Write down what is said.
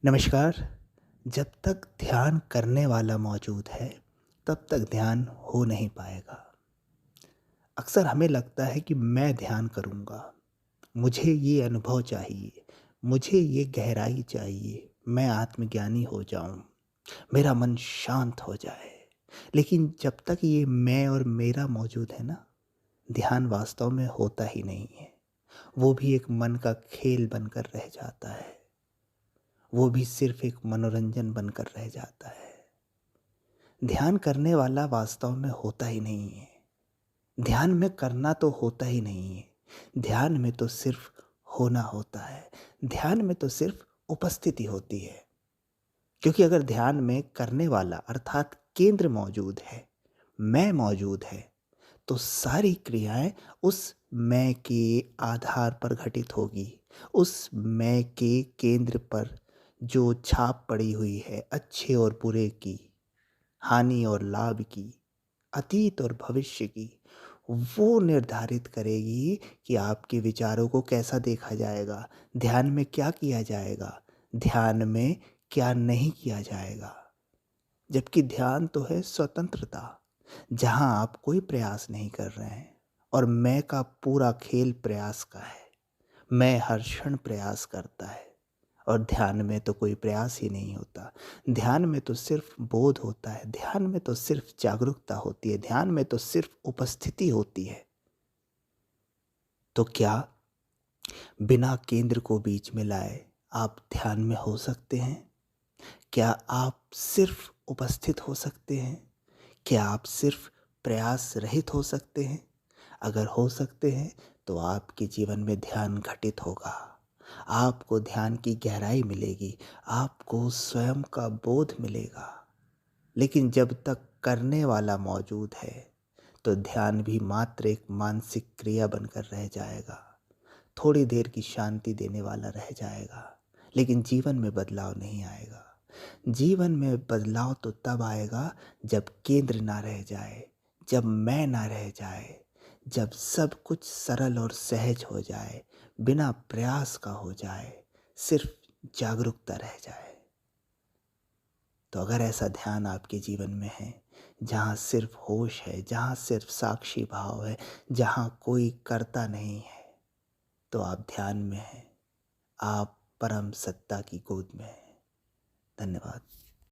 नमस्कार। जब तक ध्यान करने वाला मौजूद है, तब तक ध्यान हो नहीं पाएगा। अक्सर हमें लगता है कि मैं ध्यान करूँगा, मुझे ये अनुभव चाहिए, मुझे ये गहराई चाहिए, मैं आत्मज्ञानी हो जाऊँ, मेरा मन शांत हो जाए। लेकिन जब तक ये मैं और मेरा मौजूद है ना, ध्यान वास्तव में होता ही नहीं है। वो भी एक मन का खेल बनकर रह जाता है। वो भी सिर्फ़ एक मनोरंजन बनकर रह जाता है। ध्यान करने वाला वास्तव में होता ही नहीं है। ध्यान में करना तो होता ही नहीं है। ध्यान में तो सिर्फ़ होना होता है। ध्यान में तो सिर्फ़ उपस्थिति होती है। क्योंकि अगर ध्यान में करने वाला अर्थात केंद्र मौजूद है, मैं मौजूद है, तो सारी क्रियाएँ उस मैं के आधार पर घटित होगी। उस मैं के केंद्र पर जो छाप पड़ी हुई है अच्छे और बुरे की, हानि और लाभ की, अतीत और भविष्य की, वो निर्धारित करेगी कि आपके विचारों को कैसा देखा जाएगा, ध्यान में क्या किया जाएगा, ध्यान में क्या नहीं किया जाएगा। जबकि ध्यान तो है स्वतंत्रता, जहाँ आप कोई प्रयास नहीं कर रहे हैं और मैं का पूरा खेल प्रयास का है। मैं हर क्षण प्रयास करता है और ध्यान में तो कोई प्रयास ही नहीं होता। ध्यान में तो सिर्फ बोध होता है, ध्यान में तो सिर्फ जागरूकता होती है, ध्यान में तो सिर्फ उपस्थिति होती है। तो क्या बिना केंद्र को बीच में लाए आप ध्यान में हो सकते हैं? क्या आप सिर्फ उपस्थित हो सकते हैं? क्या आप सिर्फ प्रयास रहित हो सकते हैं? अगर हो सकते हैं तो आपके जीवन में ध्यान घटित होगा। आपको ध्यान की गहराई मिलेगी, आपको स्वयं का बोध मिलेगा। लेकिन जब तक करने वाला मौजूद है, तो ध्यान भी मात्र एक मानसिक क्रिया बनकर रह जाएगा। थोड़ी देर की शांति देने वाला रह जाएगा, लेकिन जीवन में बदलाव नहीं आएगा। जीवन में बदलाव तो तब आएगा जब केंद्र ना रह जाए, जब मैं ना रह जाए, जब सब कुछ सरल और सहज हो जाए, बिना प्रयास का हो जाए, सिर्फ जागरूकता रह जाए। तो अगर ऐसा ध्यान आपके जीवन में है, जहाँ सिर्फ होश है, जहाँ सिर्फ साक्षी भाव है, जहाँ कोई करता नहीं है, तो आप ध्यान में हैं, आप परम सत्ता की गोद में हैं। धन्यवाद।